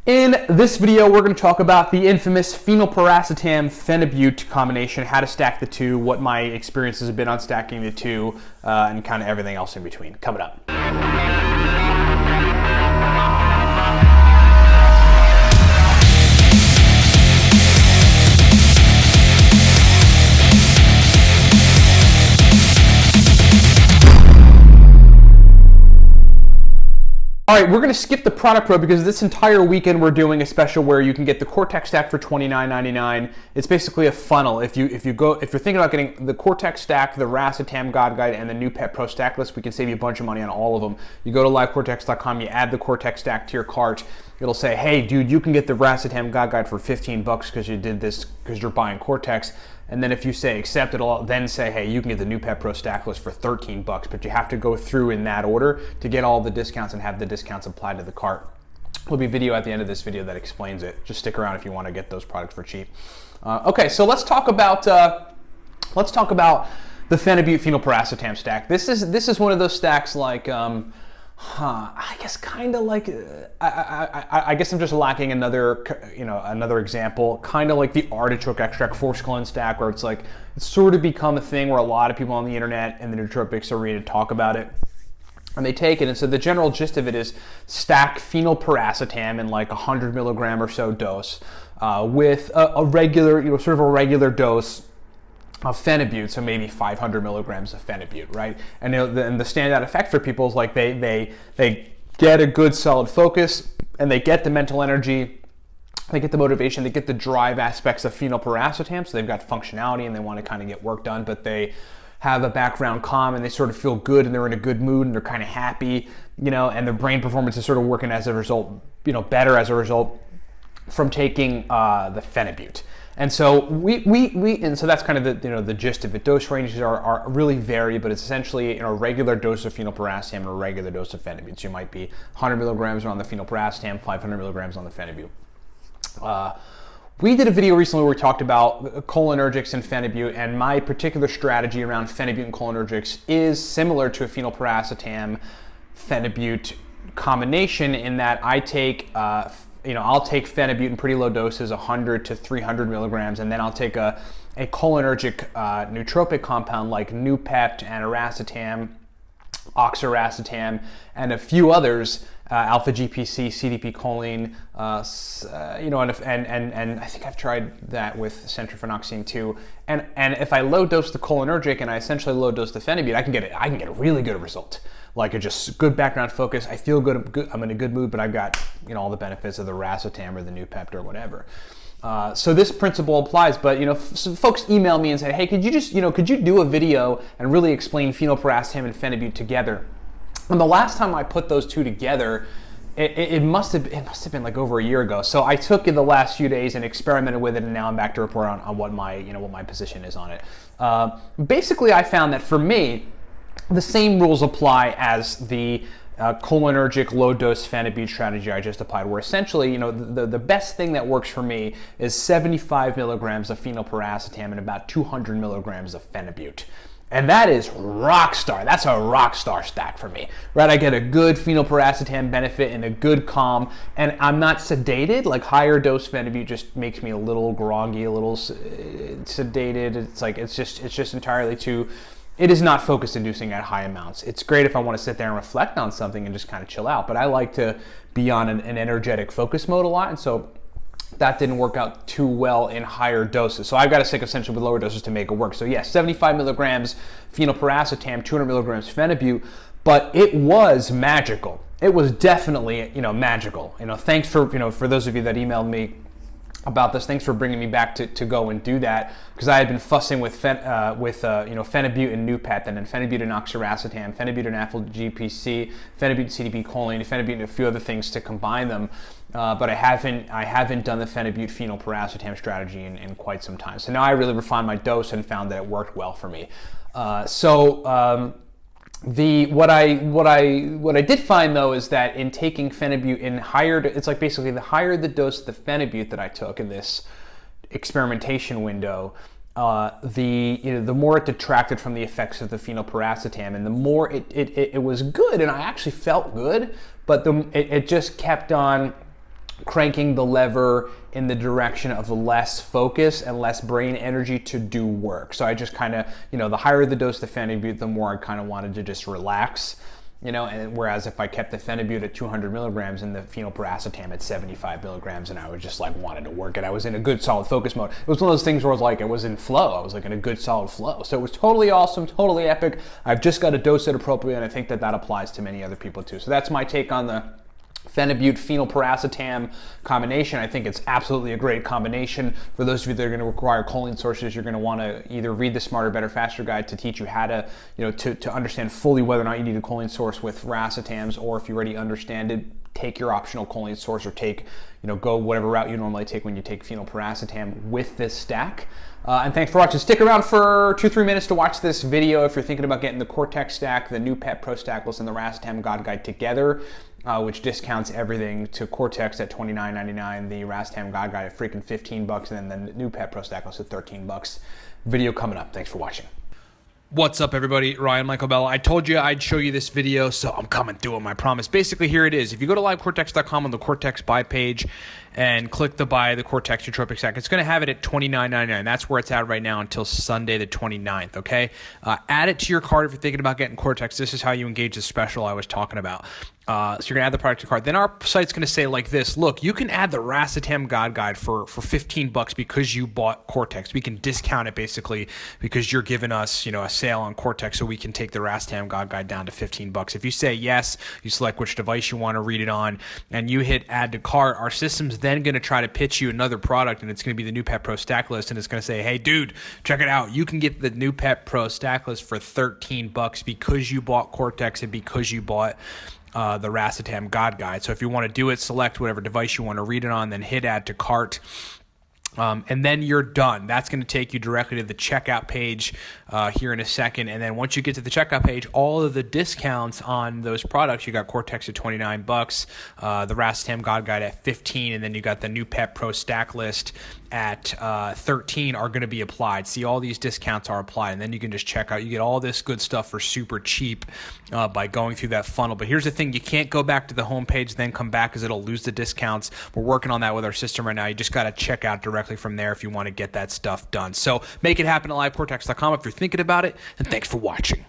In this video, we're going to talk about the infamous phenylpiracetam Phenibut combination, how to stack the two, what my experiences have been on stacking the two, and kind of everything else in between. Coming up. All right, we're going to skip the product pro because this entire weekend we're doing a special where you can get the Cortex stack for $29.99. It's basically a funnel. If you're thinking about getting the Cortex stack, the Racetam God Guide, and the new Pet Pro stack list, we can save you a bunch of money on all of them. You go to livecortex.com, you add the Cortex stack to your cart. It'll say, hey, dude, you can get the Racetam God Guide for 15 bucks because you did this because you're buying Cortex. And then if you say accept, it'll then say, hey, you can get the new Pet Pro stack list for 13 bucks, but you have to go through in that order to get all the discounts and have the discounts applied to the cart. There'll be a video at the end of this video that explains it. Just stick around if you want to get those products for cheap. Okay, so let's talk about the Phenibut phenylpiracetam stack. This is one of those stacks like, I guess kind of like, I guess I'm just lacking another example, kind of like the artichoke extract forskolin stack, where it's like, it's sort of become a thing where a lot of people on the internet and the nootropics arena talk about it. And they take it, and so the general gist of it is stack phenylpiracetam in like 100 milligram or so dose with a regular, sort of a regular dose of Phenibut, so maybe 500 milligrams of Phenibut, right? And the standout effect for people is like they get a good solid focus, and they get the mental energy, they get the motivation, they get the drive aspects of phenylpiracetam, so they've got functionality and they want to kind of get work done, but they have a background calm and they sort of feel good and they're in a good mood and they're kind of happy, and their brain performance is sort of working as a result, better as a result from taking the Phenibut. And so and so that's kind of the gist of it. Dose ranges are really vary, but it's essentially a regular dose of phenylpiracetam and a regular dose of Phenibut. So you might be 100 milligrams on the phenylpiracetam, 500 milligrams on the Phenibut. We did a video recently where we talked about cholinergics and Phenibut, and my particular strategy around Phenibut and cholinergics is similar to a phenylpiracetam Phenibut combination in that I take I'll take Phenibut in pretty low doses, 100 to 300 milligrams, and then I'll take a cholinergic nootropic compound like Noopept, Aniracetam, Oxiracetam, and a few others, alpha GPC, CDP choline, and I think I've tried that with centrophenoxine too. And if I low dose the cholinergic and I essentially low dose the Phenibut, I can get a really good result. Like a just good background focus. I feel good. I'm in a good mood, but I've got all the benefits of the Racetam or the Noopept or whatever. So this principle applies. But some folks email me and say, hey, could you do a video and really explain phenylpiracetam and Phenibut together? And the last time I put those two together, it must have been like over a year ago. So I took in the last few days and experimented with it, and now I'm back to report on what my position is on it. Basically, I found that for me, the same rules apply as the cholinergic low-dose Phenibut strategy I just applied, where essentially, the best thing that works for me is 75 milligrams of phenylpiracetam and about 200 milligrams of Phenibut. And that is rock star. That's a rock star stack for me, right? I get a good phenylpiracetam benefit and a good calm, and I'm not sedated. Like higher dose Phenibut just makes me a little groggy, a little sedated. It's just entirely too. It is not focus inducing at high amounts. It's great if I want to sit there and reflect on something and just kind of chill out, but I like to be on an energetic focus mode a lot, and so that didn't work out too well in higher doses. So I've got to stick essentially with lower doses to make it work. So yeah, 75 milligrams phenylpiracetam, 200 milligrams Phenibut, but it was magical. It was definitely, magical. Thanks for those of you that emailed me about this. Thanks for bringing me back to go and do that, because I had been fussing with Phenibut and Noopept, and then Phenibut and Oxiracetam, Phenibut and alpha GPC, Phenibut and CDP choline, Phenibut and a few other things to combine them. But I haven't done the Phenibut phenylpiracetam strategy in quite some time. So now I really refined my dose and found that it worked well for me. What I did find though is that in taking Phenibut in higher, it's like basically the higher the dose of the Phenibut that I took in this experimentation window, the more it detracted from the effects of the phenylpiracetam, and the more it was good, and I actually felt good, but it just kept on cranking the lever in the direction of less focus and less brain energy to do work. So I just kind of, the higher the dose of Phenibut, the more I kind of wanted to just relax, and whereas if I kept the Phenibut at 200 milligrams and the Phenylpiracetam at 75 milligrams, and I was just like wanted to work it, I was in a good solid focus mode. It was one of those things where I was in flow. I was like in a good solid flow. So it was totally awesome, totally epic. I've just got to dose it appropriately, and I think that applies to many other people too. So that's my take on the Phenibut Phenylpiracetam combination. I think it's absolutely a great combination. For those of you that are going to require choline sources, you're going to want to either read the Smarter, Better, Faster guide to teach you how to, to understand fully whether or not you need a choline source with racetams, or if you already understand it, take your optional choline source, or take, go whatever route you normally take when you take Phenylpiracetam with this stack. And thanks for watching. Stick around for 2-3 minutes to watch this video if you're thinking about getting the Cortex stack, the new Pet Pro Stackless, and the Racetam God Guide together, which discounts everything to Cortex at $29.99, the Racetam God Guide at freaking $15, and then the new Pet Pro Stackless at $13. Video coming up. Thanks for watching. What's up, everybody? Ryan Michael Bella. I told you I'd show you this video, so I'm coming through on my promise. Basically, here it is. If you go to livecortex.com on the Cortex buy page and click the buy the Cortex Nootropics stack, it's going to have it at $29.99. That's where it's at right now until Sunday the 29th, okay? Add it to your cart if you're thinking about getting Cortex. This is how you engage the special I was talking about. So you're going to add the product to cart. Then our site's going to say like this: look, you can add the Racetam God Guide for $15 because you bought Cortex. We can discount it basically because you're giving us, a sale on Cortex, so we can take the Racetam God Guide down to $15. If you say yes, you select which device you want to read it on, and you hit add to cart, our system's then going to try to pitch you another product, and it's going to be the new Pet Pro Stack List, and it's going to say, hey, dude, check it out. You can get the new Pet Pro Stack List for $13 because you bought Cortex and because you bought the Racetam God Guide. So if you want to do it, select whatever device you want to read it on, then hit add to cart. And then you're done. That's going to take you directly to the checkout page here in a second. And then once you get to the checkout page, all of the discounts on those products, you got Cortex at $29, the Racetam God Guide at $15, and then you got the new Pet Pro Stack List at $13 are going to be applied. See, all these discounts are applied, and then you can just check out. You get all this good stuff for super cheap by going through that funnel. But here's the thing: you can't go back to the homepage, then come back, because it'll lose the discounts. We're working on that with our system right now. You just got to check out directly from there if you want to get that stuff done. So make it happen at livecortex.com if you're thinking about it, and thanks for watching.